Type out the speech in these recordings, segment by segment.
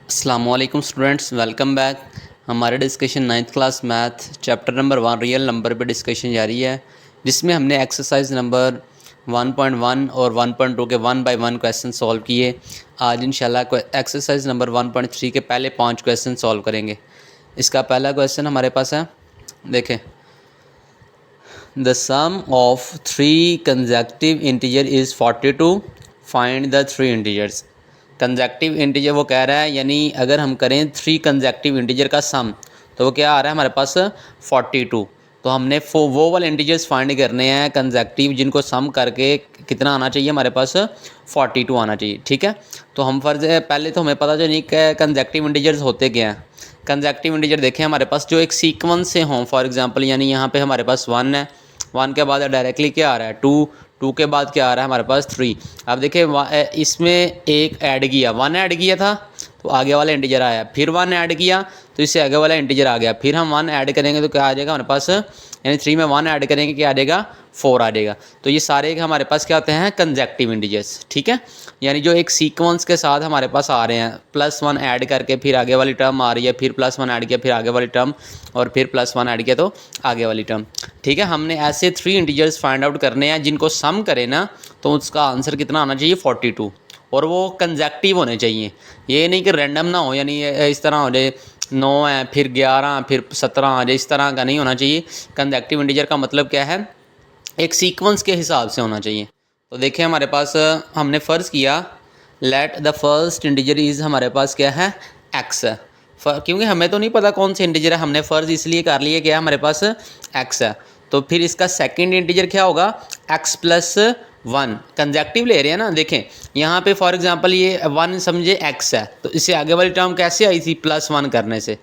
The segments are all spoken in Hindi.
अस्सलामुअलैकुम स्टूडेंट्स, वेलकम बैक। हमारे discussion 9th class math chapter number 1 real number पे डिस्कशन जारी है, जिसमें हमने एक्सरसाइज नंबर 1.1 और 1.2 के 1 बाय 1 क्वेश्चन सॉल्व किए। आज इंशाल्लाह एक्सरसाइज नंबर 1.3 के पहले 5 क्वेश्चन सॉल्व करेंगे। इसका पहला क्वेश्चन हमारे पास है, देखें, the sum of 3 consecutive integer is 42, find the 3 integers. Consecutive integer वो कह रहा है, यानी अगर हम करें 3 कंसेक्यूटिव इंटीजर का सम, तो वो क्या आ रहा है हमारे पास 42। तो हमने वो वाले इंटीजर्स फाइंड करने हैं कंसेक्यूटिव, जिनको सम करके कितना आना चाहिए हमारे पास 42 आना चाहिए। ठीक है, तो हम फर्ज है पहले तो हमें पता चलिए कि कंसेक्यूटिव इंटीजर्स होते क्या हैं। कंसेक्यूटिव इंटीजर देखें हमारे पास जो एक सीक्वेंस से हों, फॉर एग्जांपल यानी यहाँ पे हमारे पास 1 है, 1 के बाद डायरेक्टली क्या आ रहा है 2, 2 के बाद क्या आ रहा है हमारे पास 3। अब देखिए इसमें एक ऐड किया, 1 ऐड किया था तो आगे वाला इंटीजर आया, फिर 1 ऐड किया तो इससे आगे वाला इंटीजर आ गया, फिर हम 1 ऐड करेंगे तो क्या आ जाएगा हमारे पास, यानी 3 में 1 ऐड करेंगे क्या आ जाएगा 4 आ जाएगा। तो ये सारे हमारे पास क्या होते हैं कंसेक्यूटिव इंटीजर्स। ठीक है, यानी जो एक सीक्वेंस के साथ हमारे पास आ रहे हैं, +1 ऐड करके फिर आगे वाली टर्म आ रही है, फिर +1 ऐड किया फिर आगे वाली टर्म, और फिर +1 ऐड किया तो आगे वाली टर्म। ठीक है, हमने ऐसे 3 इंटीजर्स फाइंड आउट करने हैं, जिनको सम करें ना तो उसका आंसर कितना आना चाहिए 42, और वो कंसेक्यूटिव होने चाहिए। ये नहीं कि रैंडम ना हो, यानी इस तरह हो जाए 9 है फिर 11 फिर 17 आ जाए, इस तरह का नहीं होना चाहिए। कंसेक्यूटिव इंटीजर का मतलब क्या है, एक सीक्वेंस के हिसाब से होना चाहिए। तो देखिए हमारे पास हमने फ़र्ज़ किया let the first integer is, हमारे पास क्या है एक्स है, क्योंकि हमें तो नहीं पता कौन से इंटीजर है, हमने फ़र्ज़ इसलिए कर लिया क्या हमारे पास एक्स है। तो फिर इसका सेकंड इंटीजर क्या होगा x+1, कंसेक्यूटिव ले रहे हैं ना। देखें यहाँ पे फॉर एग्जांपल ये 1 समझे x है, तो इससे आगे वाली टर्म कैसे आई थी +1 करने से।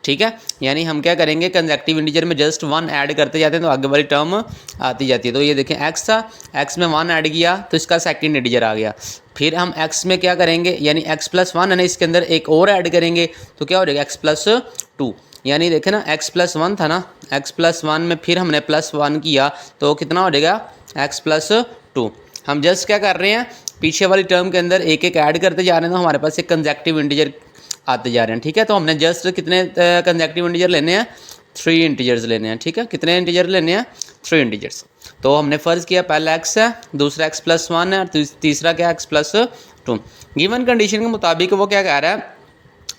ठीक है, यानी हम क्या करेंगे कंसेक्यूटिव इंटीजर में जस्ट 1 ऐड करते जाते हैं तो आगे वाली टर्म आती जाती है। तो ये देखें x था, x में 1 ऐड किया तो इसका सेकंड इंटीजर आ गया। फिर हम x में क्या करेंगे, यानी x+1 है ना, इसके अंदर एक और ऐड करेंगे तो क्या हो जाएगा x+2। यानी देखें ना x+1 था ना, x+1 में फिर हमने +1 किया तो कितना हो जाएगा x+2। हम जस्ट क्या कर रहे हैं, पीछे वाली टर्म के अंदर एक एक ऐड करते जा रहे हैं, तो हमारे पास एक कंसेक्यूटिव इंटीजर आते जा रहे हैं। ठीक है, तो हमने जस्ट कितने कंसेक्यूटिव इंटीजर लेने हैं 3 इंटीजर्स लेने हैं। ठीक है, कितने इंटीजर लेने हैं 3 इंटीजर्स। तो हमने फ़र्ज़ किया पहला x है, दूसरा x+1 है, और तीसरा क्या x+2। गिवन कंडीशन के मुताबिक वो क्या कह रहा है,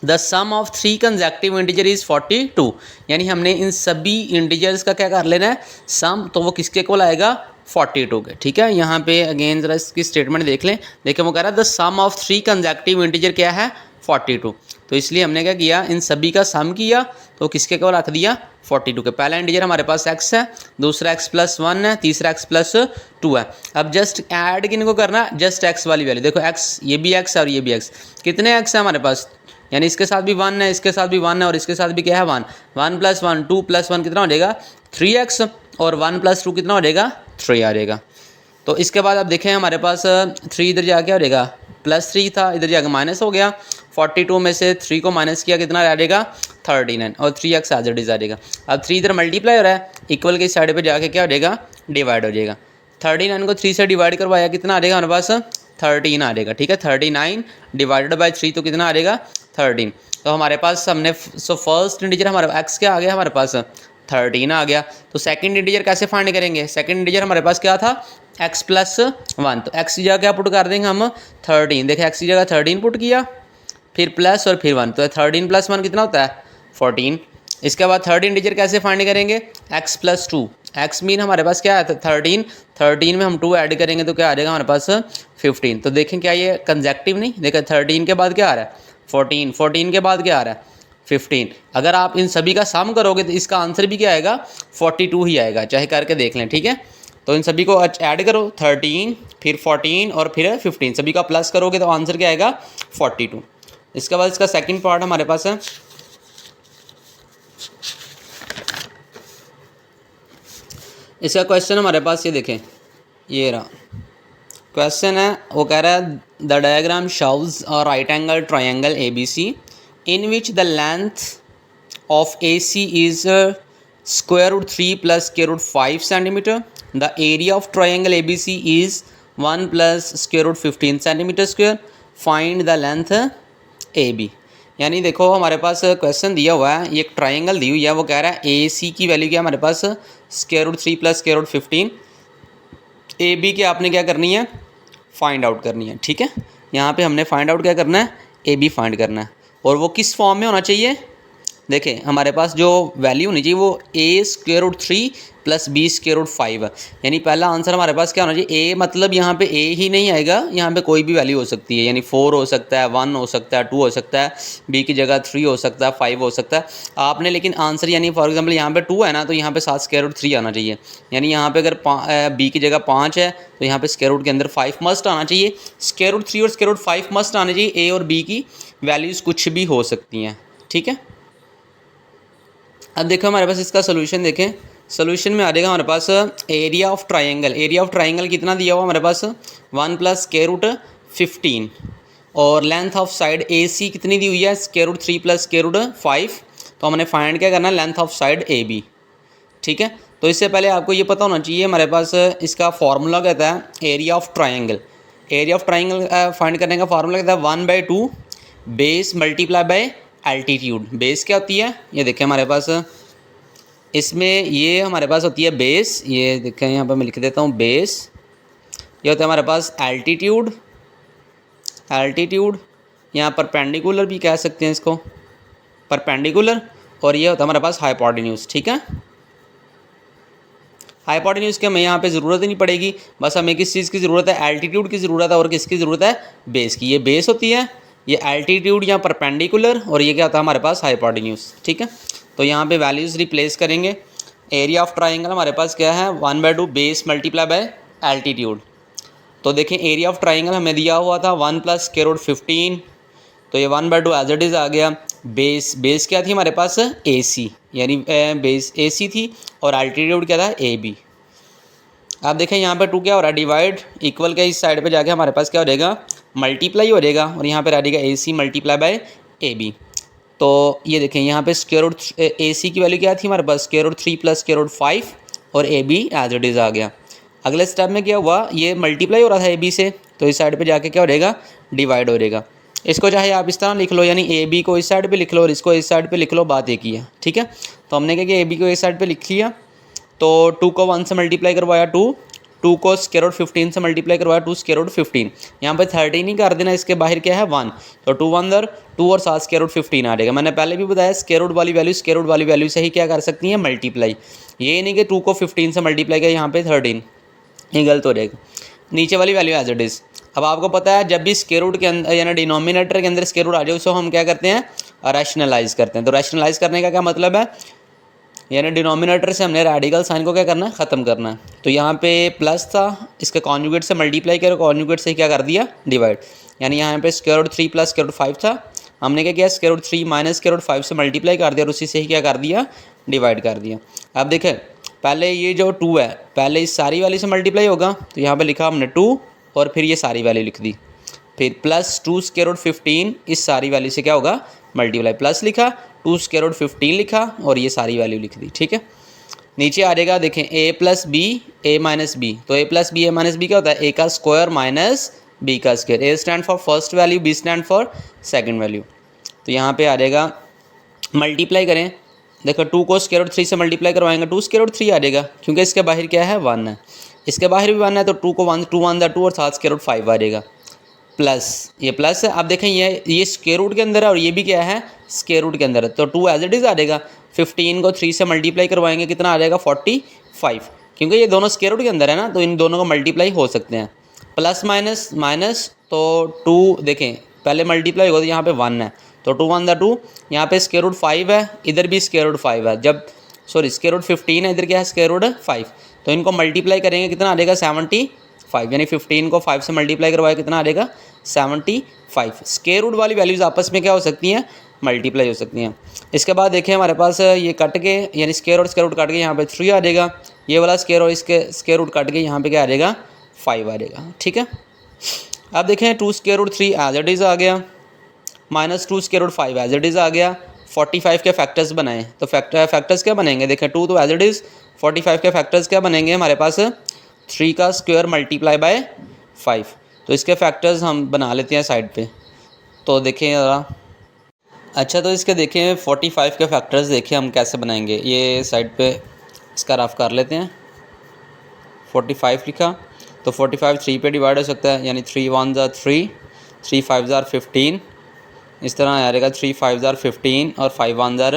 the sum of 3 consecutive integer is 42। यानी हमने इन सभी इंटीजर्स का क्या कर लेना है सम, तो वो किसके को आएगा 42 के। ठीक है, यहाँ पे अगेन ज़रा इसकी स्टेटमेंट देख लें। देखिए वो कह रहा है the sum of 3 consecutive integer क्या है 42। तो इसलिए हमने क्या किया, इन सभी का सम किया तो किसके को रख दिया 42 के। पहला इंटीजर हमारे पास x है, दूसरा x+1 है, तीसरा x+2 है। अब जस्ट ऐड किनको करना है, जस्ट x वाली वैल्यू। देखो x, ये भी x है और ये भी x, कितने x है हमारे पास, यानी इसके साथ भी 1 है, इसके साथ भी 1 है, और इसके साथ भी क्या है 1, 1 + 1 2 + 1 कितना हो जाएगा 3x, और 1 + 2 कितना हो जाएगा 3 आ जाएगा। तो इसके बाद अब देखें हमारे पास 3 इधर जाके हो जाएगा +3 था, इधर जाके माइनस हो गया, 42 में से 3 को माइनस किया कितना आ जाएगा 39, और 3x एज इट इज आ जाएगा। अब 3 इधर मल्टीप्लाई हो रहा है, इक्वल के साइड पे जाके क्या हो जाएगा डिवाइड हो जाएगा। 39 को 3 से डिवाइड करवाया कितना आ जाएगा हमारे पास 13 आ जाएगा। ठीक है, 39 डिवाइडेड बाई 3 तो कितना आ जाएगा 13। तो हमारे पास हमने फर्स्ट इंटीजर हमारा x क्या आ गया हमारे पास 13 आ गया। तो सेकंड इंटीजर कैसे फाइंड करेंगे, सेकंड इंटीजर हमारे पास क्या था x+1, तो x की जगह क्या पुट कर देंगे हम 13। देखिए x की जगह 13 पुट किया, फिर प्लस और फिर 1, तो 13 + 1 कितना होता है 14। इसके बाद थर्ड इंटीजर कैसे फाइंड करेंगे x+2, x मीन हमारे पास क्या है 13 में हम 2 ऐड करेंगे तो क्या आ जाएगा हमारे पास 15। तो देखें क्या ये कंसेक्यूटिव नहीं, देखें 13 के बाद क्या आ रहा है 14 के बाद क्या आ रहा है 15। अगर आप इन सभी का सम करोगे तो इसका आंसर भी क्या आएगा 42 ही आएगा, चाहे करके देख लें। ठीक है, तो इन सभी को ऐड करो 13 फिर 14 और फिर 15, सभी का प्लस करोगे तो आंसर क्या आएगा 42। इसके बाद इसका सेकंड पार्ट हमारे पास है, इसका क्वेश्चन हमारे पास ये देखें, ये रहा क्वेश्चन है। वो कह रहा है the diagram shows a right angle triangle ABC in which the length of AC is √3 + √5 centimeter. The area of triangle ABC is 1 + √15 centimeter square. Find the length AB. यानी देखो हमारे पास क्वेश्चन दिया हुआ है, ये एक ट्राइंगल दी हुई है, वो कह रहा है ए सी की वैल्यू क्या है हमारे पास square root 3 plus square root 15, a b की आपने क्या करनी है फाइंड आउट करनी है। ठीक है, यहाँ पे हमने फाइंड आउट क्या करना है, ए बी फाइंड करना है, और वो किस फॉर्म में होना चाहिए। देखें हमारे पास जो वैल्यू होनी चाहिए वो a square root 3 plus b square root 5 है। यानी पहला आंसर हमारे पास क्या होना चाहिए, ए मतलब यहाँ पे ए ही नहीं आएगा, यहाँ पे कोई भी वैल्यू हो सकती है, यानी 4 हो सकता है, 1 हो सकता है, 2 हो सकता है, बी की जगह 3 हो सकता है, 5 हो सकता है। आपने लेकिन आंसर यानी फॉर एग्जांपल यहाँ पे 2 है ना, तो यहाँ पे साथ स्क्वायर रूट 3 आना चाहिए। यानी यहाँ पे अगर बी की जगह 5 है तो यहाँ पे स्क्वायर रूट के अंदर 5 मस्ट आना चाहिए। स्क्वायर रूट 3 और स्क्वायर रूट 5 मस्ट आने चाहिए। ए और बी की वैल्यूज़ कुछ भी हो सकती हैं। ठीक है, अब देखो हमारे पास इसका सोल्यूशन देखें। सोल्यूशन में आ जाएगा हमारे पास area of triangle. Area of triangle कितना दिया हुआ हमारे पास 1 प्लस स्क्वायर रूट 15, और length of side A C कितनी दी हुई है square root 3 plus square root 5। तो हमने फाइंड क्या करना है, length of side A B. ठीक है, तो इससे पहले आपको ये पता होना चाहिए हमारे पास इसका फार्मूला कहता है area of triangle. Area of triangle find करने का फार्मूला कहता है 1/2 base multiply by altitude. Base क्या होती है, ये देखें हमारे पास इसमें ये हमारे पास होती है बेस, ये देखें यहाँ पर मैं लिख देता हूँ बेस। ये होता है हमारे पास एल्टीट्यूड, एल्टीट्यूड यहाँ परपेंडिकुलर भी कह सकते हैं इसको, परपेंडिकुलर, और ये होता है हमारे पास हाइपोटेन्यूज। ठीक है, हाइपोटेन्यूज की हमें यहाँ पे ज़रूरत ही नहीं पड़ेगी, बस हमें किस चीज़ की ज़रूरत है, एल्टीट्यूड की ज़रूरत है, और किसकी ज़रूरत है, बेस की। ये बेस होती है, ये एल्टीट्यूड या परपेंडिकुलर, और ये क्या होता है हमारे पास हाइपोटेन्यूज। ठीक है, तो यहाँ पे वैल्यूज़ रिप्लेस करेंगे। एरिया ऑफ ट्राइंगल हमारे पास क्या है 1/2 बेस मल्टीप्लाई बाय एल्टीट्यूड। तो देखें एरिया ऑफ ट्राइंगल हमें दिया हुआ था 1 प्लस स्क्वायर रूट 15, तो ये 1/2 एज इट इज़ आ गया। बेस, बेस क्या थी हमारे पास ए सी, यानी बेस ए सी थी, और एल्टीट्यूड क्या था ए बी। आप देखें यहाँ पे 2 क्या हो रहा है, डिवाइड, इक्वल के इस साइड पे जाके हमारे पास क्या हो जाएगा, मल्टीप्लाई हो जाएगा, और यहाँ पे आ जाएगा ए C multiply by A B. तो ये देखें यहाँ पे स्क्वायर रूट ए सी की वैल्यू क्या थी हमारे पास square root 3 plus square root 5, और a b as it is आ गया। अगले स्टेप में क्या हुआ, ये मल्टीप्लाई हो रहा था ए बी से, तो इस साइड पे जाके क्या हो जाएगा, डिवाइड हो जाएगा। इसको चाहे आप इस तरह लिख लो, यानी ए बी को इस साइड पे लिख लो और इसको इस साइड पे लिख लो, बात एक ही है। ठीक है, तो हमने क्या किया, ए बी को इस साइड पे लिख लिया, तो 2 को 1 से मल्टीप्लाई करवाया 2 को स्क्वायर रूट 15 से मल्टीप्लाई करवाया 2 स्क्वायर रूट 15। यहाँ पे 13 ही कर देना, इसके बाहर क्या है 1, तो 2 1 दर 2 और 7 स्क्वायर रूट 15 आ जाएगा। मैंने पहले भी बताया स्क्वायर रूट वाली वैल्यू स्क्वायर रूट वाली वैल्यू से ही क्या कर सकती है, मल्टीप्लाई। ये नहीं कि 2 को 15 से मल्टीप्लाई किया यहाँ पे 13, ये गलत हो जाएगा। नीचे वाली वैल्यू एज इट इज़। अब आपको पता है जब भी स्क्वायर रूट के अंदर यानी डिनोमिनेटर के अंदर स्क्वायर रूट आ जाए उसको हम क्या करते हैं, रैशनलाइज करते हैं। तो रैशनलाइज करने का क्या मतलब है, यानी डिनोमिनेटर से हमने रेडिकल साइन को क्या करना है, ख़त्म करना है। तो यहाँ पे प्लस था, इसके कॉन्जुगेट से मल्टीप्लाई किया, कॉन्जुगेट से क्या कर दिया, डिवाइड। यानी यहाँ पे square root 3 plus square root 5 था, हमने क्या किया square root 3 minus square root 5 से मल्टीप्लाई कर दिया, और उसी से ही क्या कर दिया, डिवाइड कर दिया। अब देखें पहले ये जो 2 है पहले इस सारी वैल्यू से मल्टीप्लाई होगा, तो यहाँ पे लिखा हमने 2 और फिर ये सारी वैल्यू लिख दी, फिर प्लस 2 स्क्वायर रूट 15 इस सारी वैल्यू से क्या होगा, मल्टीप्लाई, प्लस लिखा 2 स्क्वायर रूट 15 लिखा और ये सारी वैल्यू लिख दी। ठीक है, नीचे आ जाएगा देखें A plus B A minus B. तो A plus B A minus B क्या होता है, ए का स्क्वायर माइनस बी का square. A stand for first value, B stand for second value. तो यहाँ पे आ जाएगा मल्टीप्लाई करें, देखो 2 को स्क्वायर रूट 3 से मल्टीप्लाई करवाएंगे 2 स्क्वायर रूट 3 आ जाएगा, क्योंकि इसके बाहर क्या है 1 है, इसके बाहर भी 1 है, तो 2 को 1 2 1 2 और 7 स्क्वायर रूट 5 आ जाएगा, प्लस ये प्लस है। आप देखें ये स्क्वायर रूट के अंदर है और ये भी क्या है स्क्वायर रूट के अंदर है, तो 2 एज इट इज़ आ जाएगा। 15 को 3 से मल्टीप्लाई करवाएंगे कितना आ जाएगा 45, क्योंकि ये दोनों स्क्वायर रूट के अंदर है ना, तो इन दोनों को मल्टीप्लाई हो सकते हैं। प्लस माइनस माइनस, तो 2 देखें पहले मल्टीप्लाई होगा तो यहाँ पे 1 है, तो 2 1 2, यहाँ पे स्क्वायर रूट 5 है, इधर भी स्क्वायर रूट 5 है, जब सॉरी स्क्वायर रूट 15 है, इधर क्या है स्क्वायर रूट 5, तो इनको मल्टीप्लाई करेंगे कितना आ जाएगा 75, यानी 15 को 5 से मल्टीप्लाई करवाया कितना आ जाएगा 75। स्क्वायर रूट वाली वैल्यूज़ आपस में क्या हो सकती हैं, मल्टीप्लाई हो सकती हैं। इसके बाद देखें हमारे पास ये कट के यानी स्क्वायर और स्क्वायर रूट काट के यहाँ पे 3 आ जाएगा, ये वाला स्क्वायर और इसके स्क्वायर रूट काट के यहाँ पे क्या आ जाएगा 5 आ जाएगा। ठीक है, अब देखें 2 square root 3 as it is आ गया, minus 2 square root 5 as it is आ गया। 45 के फैक्टर्स बनाएं, तो फैक्टर्स क्या बनेंगे, देखें 2 तो एज इट इज़, 45 के फैक्टर्स क्या बनेंगे हमारे पास 3 का स्क्वायर मल्टीप्लाई बाय 5। तो इसके फैक्टर्स हम बना लेते हैं साइड पे, तो देखें ज़रा अच्छा, तो इसके देखें 45 के फैक्टर्स देखिए हम कैसे बनाएंगे। ये साइड पे इसका रफ कर लेते हैं। 45 लिखा तो 45 3 पे डिवाइड हो सकता है, यानी 3 1 ज़ार 3, 3 5 ज़ार 15, इस तरह आ जाएगा 3 5 ज़ार 15 और 5 1 ज़ार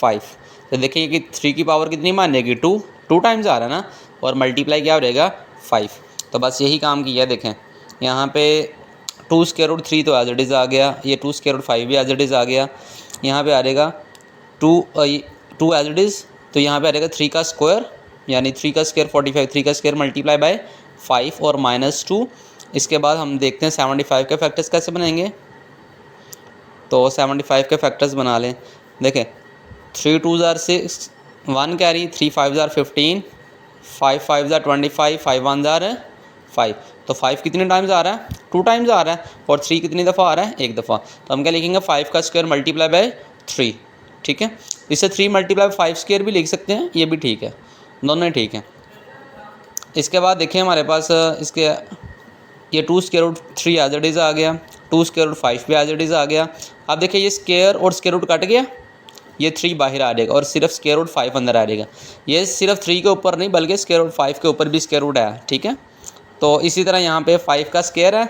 5। तो देखिए कि 3 की पावर कितनी मान जाएगी 2 टाइम्स आ रहा है ना, और मल्टीप्लाई क्या हो जाएगा 5। तो बस यही काम किया। देखें यहाँ पे 2 स्क्वायर रूट 3 तो एज इट इज़ आ गया, ये 2 स्क्वायर रूट 5 भी एज इट इज़ आ गया। यहाँ पे आ जाएगा 2 एज इट इज़, तो यहाँ पे आ जाएगा 3 का स्क्वायर, यानी 3 का स्क्वायर 45, 3 का स्क्वायर मल्टीप्लाई बाय 5 और -2। इसके बाद हम देखते हैं 75 के फैक्टर्स कैसे बनाएंगे। तो 75 के फैक्टर्स बना लें। देखें 3 2 ज़ार 6, 1 कैरी, 3 5 ज़ार 15, 5 5 ज़ार 25, 5 1 ज़ार 5। तो 5 कितने टाइम्स आ रहा है 2 टाइम्स आ रहा है, और 3 कितनी दफ़ा आ रहा है 1 दफ़ा। तो हम क्या लिखेंगे 5 का स्क्वायर मल्टीप्लाई बाय 3। ठीक है, इसे 3 मल्टीप्लाई 5 स्क्वायर भी लिख सकते हैं, ये भी ठीक है, दोनों ही ठीक है। इसके बाद देखिए हमारे पास इसके ये 2 square root 3 as it is आ गया, 2 स्क्वायर रूट 5 भी एज इट इज़ आ गया। अब देखिए ये स्क्वायर और स्क्वायर रूट कट गया, ये 3 बाहर आ जाएगा और सिर्फ स्क्वायर रूट 5 अंदर आ जाएगा। ये सिर्फ 3 के ऊपर नहीं बल्कि स्क्वायर रूट 5 के ऊपर भी स्क्वायर रूट है। ठीक है, तो इसी तरह यहाँ पे 5 का स्क्वायर है,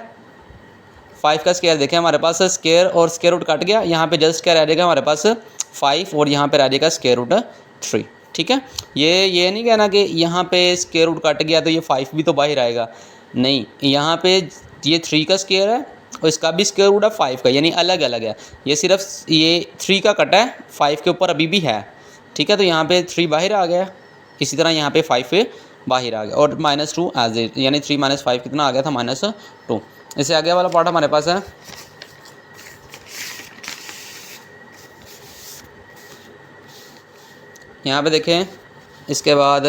5 का स्क्वायर देखें हमारे पास स्क्वायर और स्क्वायर रूट कट गया, यहाँ पे जस्ट क्या रह जाएगा हमारे पास 5 और यहाँ पे रह जाएगा स्क्वायर रूट 3। ठीक है, ये नहीं कहना कि यहाँ पे स्क्वायर रूट कट गया तो ये 5 भी तो बाहर आएगा, नहीं, यहाँ पे ये 3 का स्क्वायर है और इसका भी स्क्वायर रूट है 5 का, यानी अलग अलग है। ये सिर्फ ये 3 का कटा है, 5 के ऊपर अभी भी है। ठीक है, तो यहाँ पे 3 बाहर आ गया, इसी तरह यहाँ पे 5 बाहर आ गया, और -2 एज इट, यानी 3 - 5 कितना आ गया था -2। इससे आगे वाला पार्ट हमारे पास है यहाँ पे देखें। इसके बाद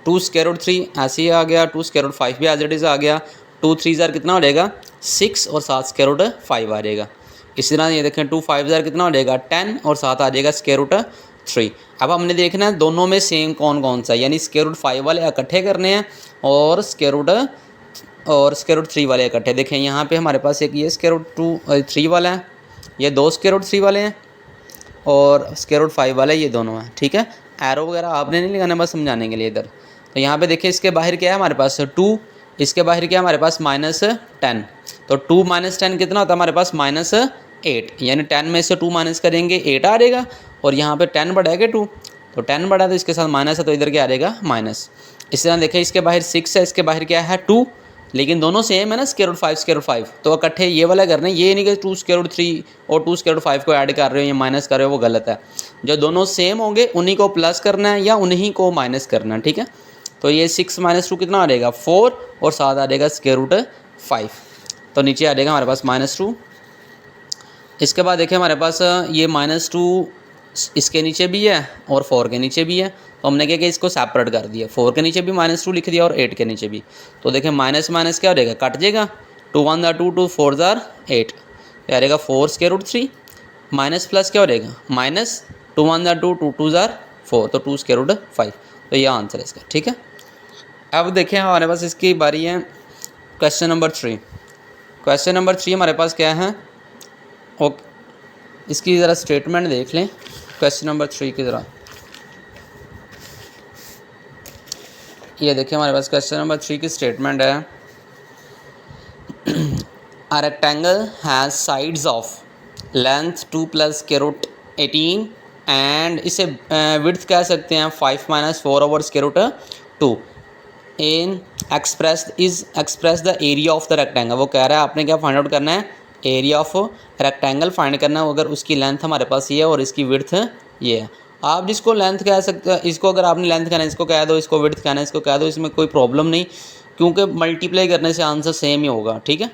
2 स्क्वायर रूट 3 ऐसे ही आ गया, 2 स्क्वायर रूट 5 भी एज इट इज़ आ गया। 2 3 ज़ार कितना हो जाएगा 6 और 7 स्क्वायर रूट 5 आ जाएगा। इसी तरह ये देखें 2 5 ज़ार कितना हो जाएगा 10 और 7 आ जाएगा स्क्वायर रूट 3। अब हमने देखना है दोनों में सेम कौन कौन सा, यानी स्क्वायर रूट 5 वाले इकट्ठे करने हैं और स्क्वायर रूट 3 वाले इकट्ठे। देखें यहाँ पे हमारे पास एक ये स्क्वायर रूट 3 वाला है, ये 2 स्क्वायर रूट 3 वाले हैं, और स्क्वायर रूट 5 वाला ये दोनों है। ठीक है, एरो वगैरह आपने नहीं लगाना, बस समझाने के लिए इधर। तो यहाँ पे देखिए इसके बाहर क्या है हमारे पास 2, इसके बाहर क्या है हमारे पास -10। तो 2 - 10 कितना होता है हमारे पास -8, यानी 10 में से 2 माइनस करेंगे 8 आ जाएगा, और यहाँ पे 10 बढ़ाएगा 2, तो 10 बढ़ा तो इसके साथ माइनस है, तो इधर क्या आ जाएगा माइनस। इस तरह देखें इसके बाहर 6 है, इसके बाहर क्या है 2, लेकिन दोनों सेम है ना स्क्वायर रूट 5 स्क्वायर रूट 5, तो इकट्ठे ये वाला करना है। ये नहीं कि 2 स्क्वायर रूट 3 और 2 स्क्वायर रूट 5 को ऐड कर रहे हो या माइनस कर रहे हो, वो गलत है। जो दोनों सेम होंगे उन्हीं को प्लस करना है या उन्हीं को माइनस करना है। ठीक है, तो ये 6 - 2 कितना आ जाएगा 4, और 7 आ जाएगा स्क्वायर रूट 5, तो नीचे आ जाएगा हमारे पास -2। इसके बाद देखें हमारे पास ये -2 इसके नीचे भी है और 4 के नीचे भी है, तो हमने क्या किया इसको सेपरेट कर दिया, 4 के नीचे भी -2 लिख दिया और 8 के नीचे भी। तो देखें माइनस माइनस क्या हो जाएगा कट जाएगा, 2 1 ज़ार 2, 2 4 ज़ार 8, क्या रहेगा 4 स्क्वायर रूट 3, माइनस प्लस क्या हो जाएगा -2 1 ज़ार 2, 2 2 ज़ार 4, तो 2 स्क्वायर रूट 5। तो ये आंसर है इसका। ठीक है, अब देखें हमारे पास इसकी बारी है क्वेश्चन नंबर 3। क्वेश्चन नंबर 3 हमारे पास क्या है, ओके इसकी ज़रा स्टेटमेंट देख लें क्वेश्चन नंबर 3 की ज़रा। ये देखिए हमारे पास क्वेश्चन नंबर 3 की स्टेटमेंट है, a rectangle has sides of length 2 + square root 18 and इसे विड्थ कह सकते हैं 5 - 4 ओवर स्क्वायर रूट 2 इन express the area of the rectangle. वो कह रहा है आपने क्या फाइंड आउट करना है, एरिया ऑफ रेक्टेंगल फाइंड करना है, अगर उसकी लेंथ हमारे पास ये है और इसकी विड्थ ये है। आप जिसको लेंथ कह सकते हैं, इसको अगर आपने लेंथ कहना है इसको कह दो, इसको विड्थ कहना है इसको कह दो, इसमें कोई प्रॉब्लम नहीं, क्योंकि मल्टीप्लाई करने से आंसर सेम ही होगा। ठीक है,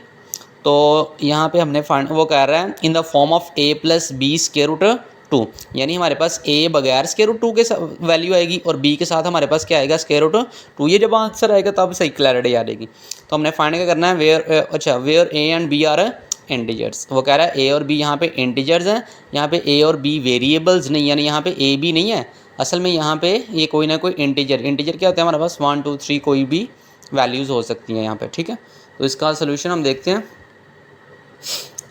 तो यहाँ पे हमने फाइंड, वो कह रहा है in the form of a + b square root 2, यानी हमारे पास a बगैर स्क्वायर रूट 2 के वैल्यू आएगी और b के साथ हमारे पास क्या आएगा स्क्वायर रूट 2। ये जब आंसर आएगा तब सही क्लैरिटी आ जाएगी। तो हमने फाइंड क्या करना है, where a and b are integers. वो कह रहा है a और b यहाँ पे इंटीजर्स हैं, यहाँ पे a और b वेरिएबल्स नहीं, यानी यहाँ पे a b नहीं है, असल में यहाँ पे ये कोई ना कोई इंटीजर क्या होता है हमारे पास 1 2 3 कोई भी वैल्यूज़ हो सकती हैं यहाँ पे। ठीक है, तो इसका सोल्यूशन हम देखते हैं।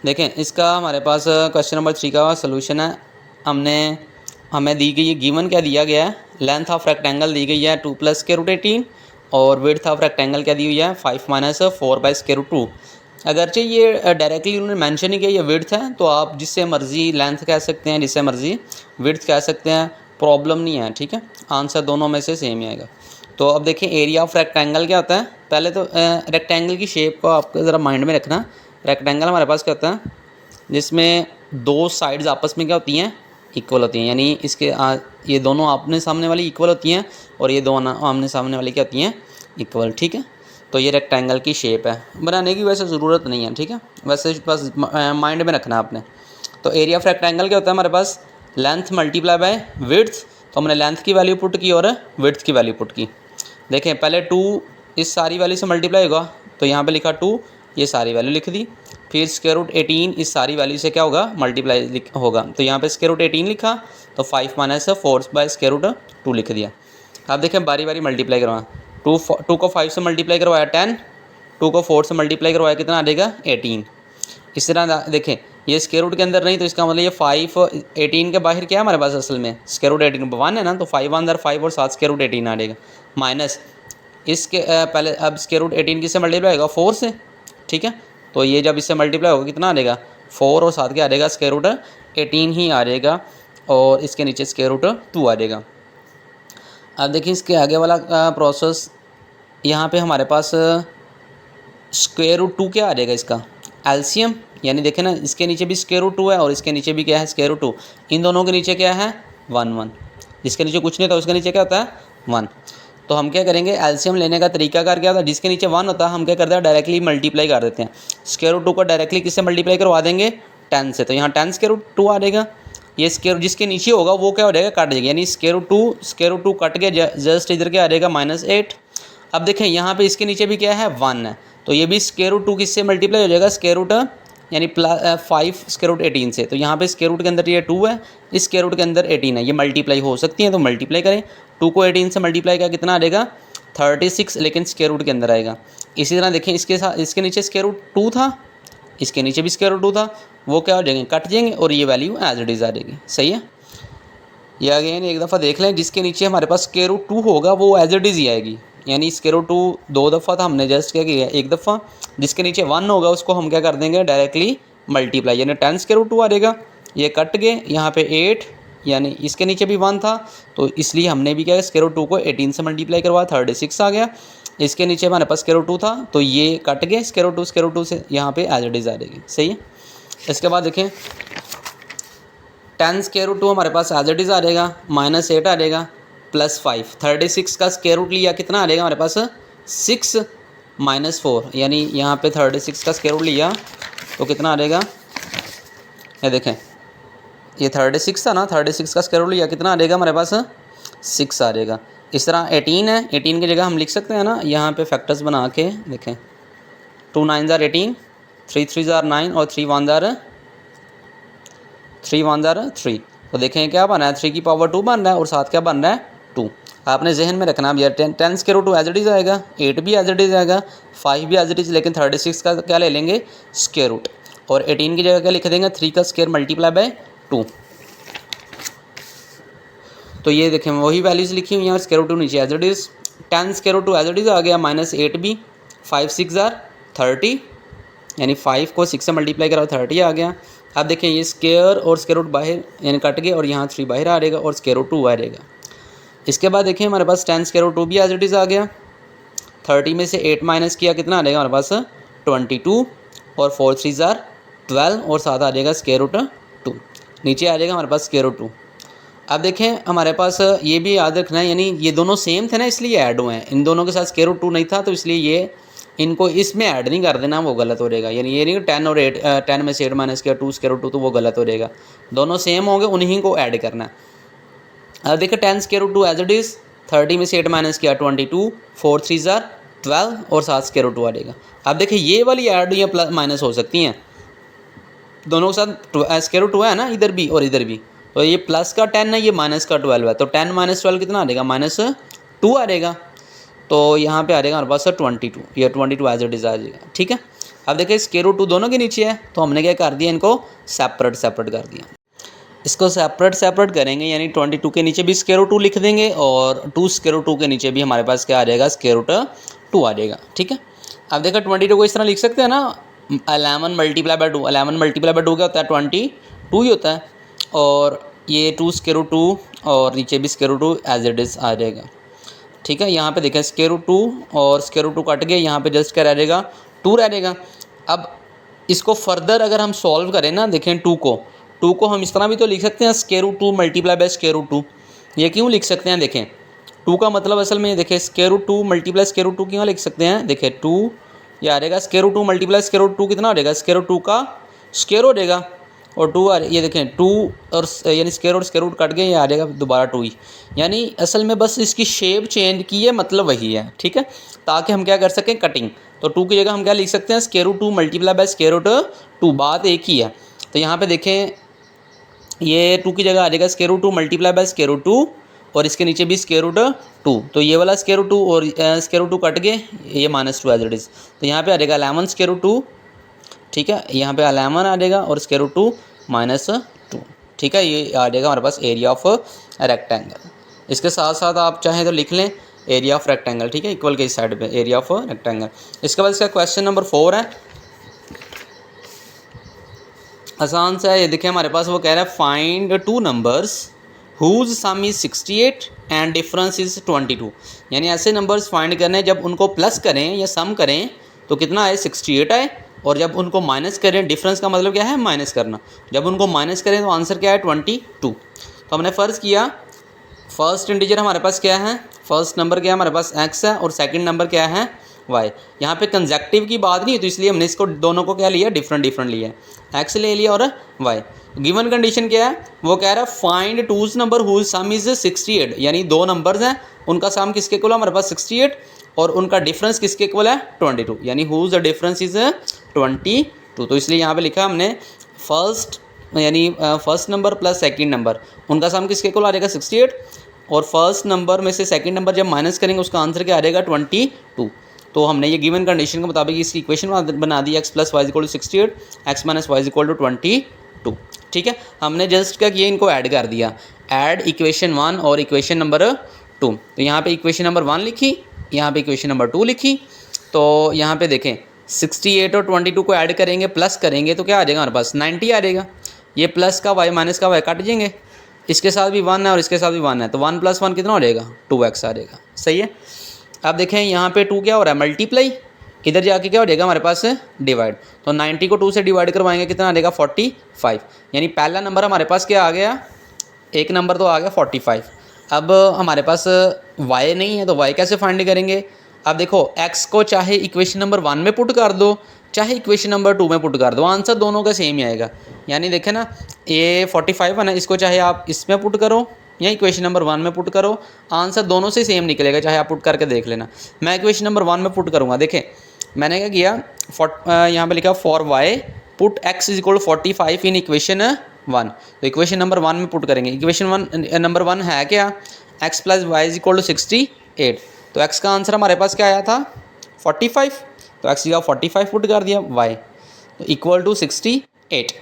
देखें इसका हमारे पास क्वेश्चन नंबर 3 का सोल्यूशन है। हमें दी गई है, गिवन क्या दिया गया है, लेंथ ऑफ रेक्टेंगल दी गई है 2 + √18 और विड्थ ऑफ रेक्टेंगल क्या दी हुई है 5 - 4/√2। अगरचे ये डायरेक्टली उन्होंने मेंशन ही किया ये विड्थ है, तो आप जिससे मर्ज़ी लेंथ कह सकते हैं, जिससे मर्ज़ी विड्थ कह सकते हैं, प्रॉब्लम नहीं है, ठीक है। आंसर दोनों में से सेम ही आएगा। तो अब देखिए एरिया ऑफ रेक्टेंगल क्या होता है। पहले तो रेक्टेंगल की शेप को आपको ज़रा माइंड में रखना। रेक्टेंगल हमारे पास क्या होता है, जिसमें दो साइड्स आपस में क्या होती हैं, इक्वल होती हैं। यानी इसके ये दोनों आमने सामने वाली इक्वल होती हैं और ये दोनों आमने सामने वाली क्या होती हैं, इक्वल, ठीक है। तो ये रेक्टेंगल की शेप है, बनाने की वैसे ज़रूरत नहीं है, ठीक है, वैसे बस माइंड में रखना आपने। तो एरिया ऑफ रेक्टेंगल क्या होता है हमारे पास, लेंथ मल्टीप्लाई बाय विड्थ। तो हमने लेंथ की वैल्यू पुट की और विड्थ की वैल्यू पुट की। देखें पहले 2 इस सारी वैल्यू से मल्टीप्लाई होगा, तो यहाँ पे लिखा 2, ये सारी वैल्यू लिख दी। फिर √18 इस सारी वैल्यू से क्या होगा, मल्टीप्लाई होगा, तो यहाँ पे √18 लिखा, तो 5 - 4/√2 लिख दिया। आप देखें बारी बारी मल्टीप्लाई करवाएं। 2 को 5 से मल्टीप्लाई करवाया 10, 2 को 4 से मल्टीप्लाई करवाया कितना आ जाएगा 18। इस तरह देखें ये स्क्वायर रूट के अंदर नहीं, तो इसका मतलब ये 5 18 के बाहर क्या है हमारे पास असल में स्क्वायर रूट 18 1 है ना, तो 5 अंदर 5 और 7 स्क्वायर रूट 18 आ जाएगा। माइनस इसके पहले अब स्क्वायर रूट 18 किससे मल्टीप्लाई होगा 4 से, ठीक है। तो ये जब इससे मल्टीप्लाई होगा कितना आ जाएगा 4 और 7 क्या आ जाएगा स्क्वायर रूट 18 ही आ जाएगा, और इसके नीचे स्क्वायर रूट 2 आ जाएगा। अब देखिए इसके आगे वाला प्रोसेस, यहाँ पे हमारे पास स्क्वायर रूट 2 क्या आ जाएगा इसका एलसीएम। यानी देखें ना इसके नीचे भी स्क्वायर रूट 2 है और इसके नीचे भी क्या है स्क्वायर रूट 2। इन दोनों के नीचे क्या है 1 1, जिसके नीचे कुछ नहीं था उसके नीचे क्या होता है 1। तो हम क्या करेंगे एलसीएम लेने का तरीकाकार क्या होता है, जिसके नीचे 1 होता है हम क्या करते हैं डायरेक्टली मल्टीप्लाई कर देते हैं। स्क्वायर रूट 2 को डायरेक्टली किससे मल्टीप्लाई करवा देंगे 10 से, तो यहाँ 10 स्क्वायर रूट 2 आ जाएगा। ये स्क्वायर जिसके नीचे होगा वो क्या हो जाएगा कट जाएगा, यानी स्क्वायर रूट 2 कट के जस्ट इधर क्या आ जाएगा -8। अब देखें यहाँ पे इसके नीचे भी क्या है 1 है, तो ये भी स्क्वायर रूट 2 किससे मल्टीप्लाई हो जाएगा स्क्वायर रूट यानी 5 स्क्वायर रूट 18 से। तो यहाँ पे स्क्वायर रूट के अंदर ये 2 है, इस स्क्वायर रूट के अंदर 18 है, ये मल्टीप्लाई हो सकती है, तो मल्टीप्लाई करें। 2 को 18 से मल्टीप्लाई का कितना आ जाएगा 36, लेकिन स्क्वायर रूट के अंदर आएगा। इसी तरह देखें इसके साथ इसके नीचे स्क्वायर रूट 2 था, इसके नीचे भी स्क्वायर रूट 2 था, वो क्या हो जाएंगे कट जाएंगे और ये वैल्यू एज इट इज़ आ जाएगी। सही है, ये अगेन एक दफ़ा देख लें, जिसके नीचे हमारे पास स्क्वायर रूट 2 होगा वो एज इट इज़ ही आएगी। यानी स्क्वायर रूट 2 2 दफ़ा था, हमने जस्ट क्या किया एक दफ़ा, जिसके नीचे 1 होगा उसको हम क्या कर देंगे डायरेक्टली मल्टीप्लाई, यानी 10 स्क्वायर रूट 2 आ जाएगा। ये कट गए, यहाँ पे 8, यानी इसके नीचे भी 1 था, तो इसलिए हमने भी क्या स्क्वायर रूट 2 को 18 से मल्टीप्लाई करवाया 36 आ गया। इसके नीचे हमारे पास स्क्वायर रूट 2 था, तो ये कट गए स्क्वायर रूट 2 से यहाँ पे एज इट इज़ आ जाएगी। सही है, इसके बाद देखें 10 स्क्वायर रूट 2 हमारे पास एज इट इज़ आ जाएगा, -8 आ जाएगा, +5 36 का स्क्वायर रूट लिया कितना आ जाएगा हमारे पास 6 - 4, यानी यहाँ पे 36 का स्क्वायर रूट लिया तो कितना आ जाएगा, ये देखें ये 36 था ना, 36 का स्क्वायर रूट लिया कितना आ जाएगा हमारे पास 6 आ जाएगा। इस तरह 18 है, 18 की जगह हम लिख सकते हैं ना यहाँ पे फैक्टर्स बना के देखें, 2 9 * 18, 3 3 * 9 और 3 1 * 3। तो देखें क्या बन रहा है 3 की पावर 2 बन रहा है और साथ क्या बन रहा है 2। आपने जहन में रखना अब यार 10 square root 2 as it is आएगा, 8 भी एज इट इज़ आएगा, 5 भी एज इट इज़, लेकिन 36 का क्या ले लेंगे स्क्वायर रूट, और 18 की जगह क्या लिख देंगे 3 का स्क्वायर मल्टीप्लाई बाय 2। तो ये देखें वही वैल्यूज़ लिखी हुई हैं, स्क्वायर रूट 2 नीचे as it is, 10 square root 2 as it is आ गया, -8 भी, 5 6 * 30, यानी 5 को 6 से मल्टीप्लाई करा 30 आ गया। अब देखें ये स्क्वायर और स्क्वायर रूट बाहर यानी कट गए और यहाँ 3 बाहर आ जाएगा और स्क्वायर रूट 2 आ जाएगा। इसके बाद देखें हमारे पास 10 स्क्वायर रूट 2 भी एज इट इज़ आ गया, 30 में से 8 माइनस किया कितना आ जाएगा हमारे पास 22, और 4 3 * 12 और साथ आ जाएगा स्क्वायर रूट 2, नीचे आ जाएगा हमारे पास स्क्वायर रूट 2। अब देखें हमारे पास ये भी याद रखना है, यानी ये दोनों सेम थे ना इसलिए ऐड हुए हैं, इन दोनों के साथ स्क्वायर रूट 2 नहीं था, तो इसलिए ये इनको इसमें ऐड नहीं कर देना, वो गलत हो जाएगा। यानी ये नहीं 10 और 8 10 में से 8 माइनस किया 2 स्क्वायर रूट 2, तो वो गलत हो जाएगा। दोनों सेम होंगे उन्हीं को ऐड करना है। अब देखिए 10 square root 2 as it is, 30 में से 8 माइनस किया 22, 4 3 * 12 और साथ स्क्वायर रूट 2 आ जाएगा। अब देखिए ये वाली ऐड या प्लस माइनस हो सकती हैं, दोनों के साथ स्क्वायर रूट 2 है ना इधर भी और इधर भी, तो ये प्लस का 10 है, ये माइनस का 12 है, तो 10 - 12 कितना आ जाएगा -2 आ जाएगा। तो यहाँ पे आ जाएगा हमारे पास 22, ये 22 एज इट इज़ आ जाएगा। ठीक है, अब देखिए स्क्वायर रूट 2 दोनों के नीचे है, तो हमने क्या कर दिया, इनको सेपरेट कर दिया। इसको सेपरेट करेंगे, यानी 22 के नीचे भी स्क्वायर रूट 2 लिख देंगे और 2 स्क्वायर रूट 2 के नीचे भी हमारे पास क्या आ जाएगा, स्क्वायर रूट 2 आ जाएगा। ठीक है, अब देखो 22 को इस तरह लिख सकते हैं ना, 11 मल्टीप्लाई बाई 2, 11 मल्टीप्लाई बाई 2 क्या होता है, 22 ही होता है, और ये 2 स्क्वायर रूट 2 और नीचे भी square root 2 as it is आ जाएगा। ठीक है, यहाँ पे देखें स्क्वायर रूट 2 और स्क्वायर रूट 2 कट गए, यहाँ पे जस्ट क्या रह जाएगा, 2 रह जाएगा। अब इसको फर्दर अगर हम सॉल्व करें ना, देखें 2 को हम इस तरह भी तो लिख सकते हैं, square root 2 multiply by square root 2। ये क्यों लिख सकते हैं, देखें 2 का मतलब असल में देखें square root 2 multiply square root 2 क्यों लिख सकते हैं, देखें 2 ये आ जाएगा, square root 2 multiply square root 2 कितना हो जाएगा, स्क्वायर रूट 2 का स्क्वायर हो जाएगा, और 2 ये देखें 2 और यानी स्क्वायर रूट कट गए, ये आ जाएगा दोबारा 2 ही, यानी असल में बस इसकी शेप चेंज की है, मतलब वही है। ठीक है, ताकि हम क्या कर सकें, कटिंग। तो 2 की जगह हम क्या लिख सकते हैं, square root 2 multiply by square root 2, बात एक ही है। तो यहाँ पे देखें ये 2 की जगह आ जाएगा square root 2 multiply by square root 2, और इसके नीचे भी स्क्वायर रूट 2, तो ये वाला स्क्वायर रूट 2 और स्क्वायर रूट 2 कट गए, ये -2 एज इट इज़, तो यहाँ पे आ जाएगा 11 स्क्वायर रूट 2। ठीक है, यहाँ पे 11 आ जाएगा और स्क्वायर रूट 2 -2। ठीक है, ये आ जाएगा हमारे पास एरिया ऑफ रेक्टेंगल। इसके साथ साथ आप चाहें तो लिख लें एरिया ऑफ रेक्टेंगल। ठीक है, इक्वल के इस साइड पे एरिया ऑफ रेक्टेंगल। इसके बाद इसका क्वेश्चन नंबर 4 है, आसान सा है। ये देखिए हमारे पास वो कह रहा है find 2 numbers whose sum is 68 and difference is 22। यानी ऐसे नंबर्स फाइंड करने जब उनको प्लस करें या सम करें तो कितना आए, 68 आए, और जब उनको माइनस करें, डिफरेंस का मतलब क्या है, माइनस करना, जब उनको माइनस करें तो आंसर क्या है, 22। तो हमने फ़र्ज़ किया फर्स्ट इंटीजर हमारे पास क्या है, फर्स्ट नंबर क्या है हमारे पास x है, और सेकंड नंबर क्या है, y। यहाँ पे कंजेक्टिव की बात नहीं है, तो इसलिए हमने इसको दोनों को क्या लिया, डिफरेंट लिया, x ले लिया और y। गिवन कंडीशन क्या है, वो कह रहा है find twos number whose sum is 68, यानी 2 नंबर्स हैं, उनका सम किसके इक्वल है हमारे पास 68, और उनका डिफरेंस किसके इक्वल है, 22, यानी हुज द डिफरेंस इज़ 22। तो इसलिए यहाँ पे लिखा हमने फर्स्ट, यानी first number plus second number, उनका सम किसके इक्वल आ जाएगा 68, और फर्स्ट नंबर में से सेकंड नंबर जब माइनस करेंगे उसका आंसर क्या आ जाएगा, 22। तो हमने ये गिवन कंडीशन के मुताबिक इसकी इक्वेशन बना दी, x + y = 68, x - y = 22। ठीक है, हमने जस्ट क्या किया, इनको ऐड कर दिया, ऐड इक्वेशन 1 और इक्वेशन नंबर 2। तो यहाँ पे इक्वेशन नंबर 1 लिखी, यहाँ पे इक्वेशन नंबर 2 लिखी। तो यहाँ पे देखें 68 और 22 को ऐड करेंगे, प्लस करेंगे तो क्या आ जाएगा हमारे पास, 90 आ जाएगा। ये प्लस का y माइनस का y कट जाएंगे, इसके साथ भी 1 है और इसके साथ भी 1 है, तो 1 + 1 कितना हो जाएगा, 2x आ जाएगा। सही है, अब देखें यहाँ पे 2 क्या हो रहा है, मल्टीप्लाई, इधर जाके क्या हो जाएगा हमारे पास, डिवाइड। तो 90 को 2 से डिवाइड करवाएंगे, कितना आ जाएगा, 45। यानी पहला नंबर हमारे पास क्या आ गया, एक नंबर तो आ गया 45। अब हमारे पास y नहीं है, तो y कैसे फाइंड करेंगे। अब देखो x को चाहे इक्वेशन नंबर 1 में पुट कर दो, चाहे इक्वेशन नंबर 2 में पुट कर दो, आंसर दोनों का सेम ही आएगा। यानी देखें ना, ये 45 है ना, इसको चाहे आप इसमें पुट करो या इक्वेशन नंबर 1 में पुट करो, आंसर दोनों से सेम निकलेगा, चाहे आप पुट करके देख लेना। मैं इक्वेशन नंबर 1 में पुट करूँगा, देखें मैंने क्या किया, यहाँ पे लिखा for y put x = 45 in equation 1। तो इक्वेशन नंबर 1 में पुट करेंगे, इक्वेशन नंबर 1 है क्या, x + y = 68। तो x का आंसर हमारे पास क्या आया था, 45, तो x का 45 पुट कर दिया, y तो = 68।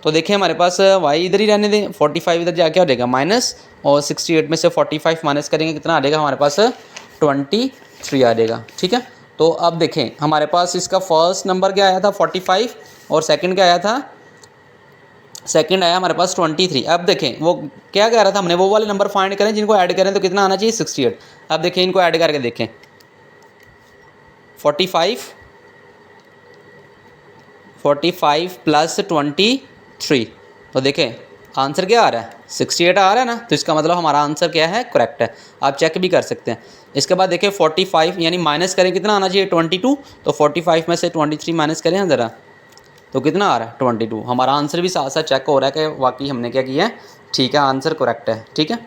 तो देखें हमारे पास y इधर ही रहने दें, 45 इधर जाके हो जाएगा माइनस, और 68 में से 45 माइनस करेंगे, कितना आ जाएगा हमारे पास, 23 आ जाएगा। ठीक है, तो अब देखें हमारे पास इसका फर्स्ट नंबर क्या आया था, 45, और सेकंड क्या आया था, सेकंड आया हमारे पास 23। अब देखें वो क्या कह रहा था, हमने वो वाले नंबर फाइंड करें जिनको ऐड करें तो कितना आना चाहिए, 68। अब देखें इनको ऐड करके देखें, 45 + 23, तो देखें आंसर क्या आ रहा है, 68 आ रहा है ना, तो इसका मतलब हमारा आंसर क्या है, करेक्ट है। आप चेक भी कर सकते हैं। इसके बाद देखें 45 यानी माइनस करें, कितना आना चाहिए, 22। तो 45 में से 23 माइनस करें ज़रा, तो कितना आ रहा है, 22। हमारा आंसर भी साथ साथ चेक हो रहा है कि वाकई हमने क्या किया है, ठीक है, आंसर करेक्ट है। ठीक है,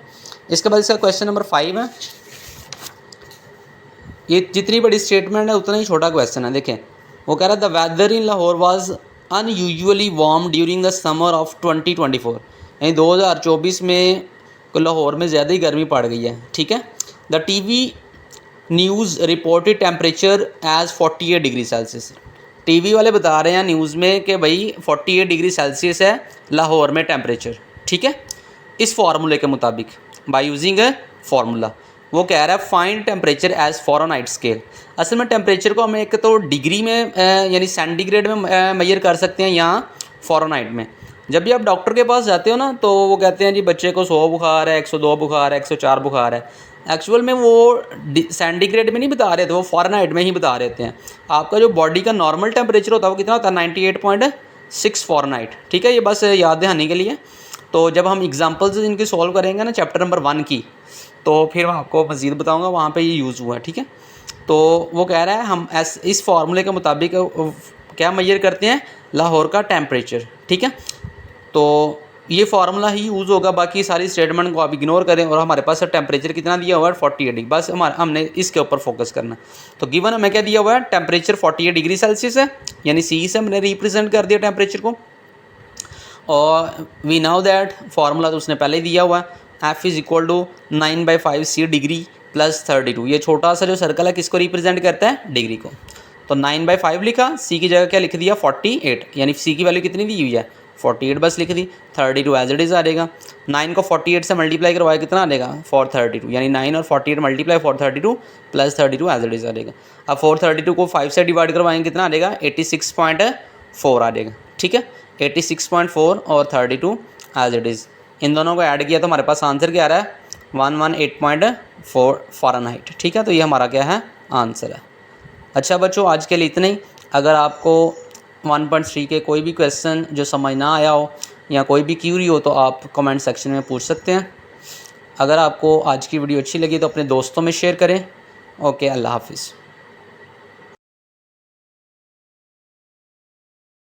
इसके बाद इसका क्वेश्चन नंबर 5 है। ये जितनी बड़ी स्टेटमेंट है उतना ही छोटा क्वेश्चन है। देखें वो कह रहा है the weather in Lahore was unusually warm during the summer of 2024, यानी 2024 में लाहौर में ज़्यादा ही गर्मी पड़ गई है। ठीक है, the TV news reported temperature as 48 degree Celsius. TV वाले बता रहे हैं न्यूज़ में कि भाई 48 डिग्री सेल्सियस है लाहौर में टेम्परेचर, ठीक है, इस फार्मूले के मुताबिक बाय यूजिंग ए फार्मूला। वो कह रहा है find temperature as Fahrenheit scale. असल में टेम्परेचर को हम एक तो डिग्री में यानी सेंटीग्रेड में मेजर कर सकते हैं या फ़ारेनहाइट में। जब भी आप डॉक्टर के पास जाते हो ना तो वो कहते हैं जी बच्चे को 100 बुखार है, 102 बुखार है, 104 बुखार है। एक्चुअल में वो सेंटीग्रेड में नहीं बता रहे थे, वो फ़ारेनहाइट में ही बता रहे थे। आपका जो बॉडी का नॉर्मल टेम्परेचर होता है वो कितना होता है 98.6 फ़ारेनहाइट, ठीक है। ये बस याद दहानी के लिए। तो जब हम एग्जांपल्स इनकी सॉल्व करेंगे ना चैप्टर नंबर 1 की, तो फिर मैं आपको मज़ीद बताऊंगा वहाँ पे ये यूज़ हुआ है, ठीक है। तो वो कह रहा है हम इस फार्मूले के मुताबिक क्या मेजर करते हैं, लाहौर का टेम्परेचर, ठीक है। तो ये फार्मूला ही यूज़ होगा, बाकी सारी स्टेटमेंट को आप इग्नोर करें और हमारे पास टेम्परेचर कितना दिया हुआ है 48 डिग्री, बस हमने इसके ऊपर फोकस करना। तो गिवन हमें क्या दिया हुआ है, टेम्परेचर 48 डिग्री सेल्सियस है, यानी सी से हमने रिप्रेजेंट कर दिया टेम्परेचर को। और वी नाउ दैट फार्मूला तो उसने पहले ही दिया हुआ है, F is equal to 9/5 C degree plus 32। ये छोटा सा जो सर्कल है किसको रिप्रेजेंट करता है, डिग्री को। तो 9/5 लिखा, सी की जगह क्या लिख दिया 48, यानी सी की वैल्यू कितनी दी हुई है 48 बस लिख दी। 32 एज इट इज़ आ जाएगा। 9 को 48 से मल्टीप्लाई करवाया कितना आ जाएगा 432, यानी 9 और 48 multiply 432 plus 32 as it is आ जाएगा। अब 432 को 5 से डिवाइड करवाएंगे कितना आ जाएगा 86.4 आ जाएगा, ठीक है। 86.4 और 32 एज इट इज़, इन दोनों को ऐड किया तो हमारे पास आंसर क्या आ रहा है 118.4 फ़ारेनहाइट, ठीक है। तो ये हमारा क्या है आंसर है। अच्छा बच्चों, आज के लिए इतना ही। अगर आपको 1.3 के कोई भी क्वेश्चन जो समझ ना आया हो या कोई भी क्यूरी हो तो आप कमेंट सेक्शन में पूछ सकते हैं। अगर आपको आज की वीडियो अच्छी लगी तो अपने दोस्तों में शेयर करें। ओके, अल्लाह हाफिज़।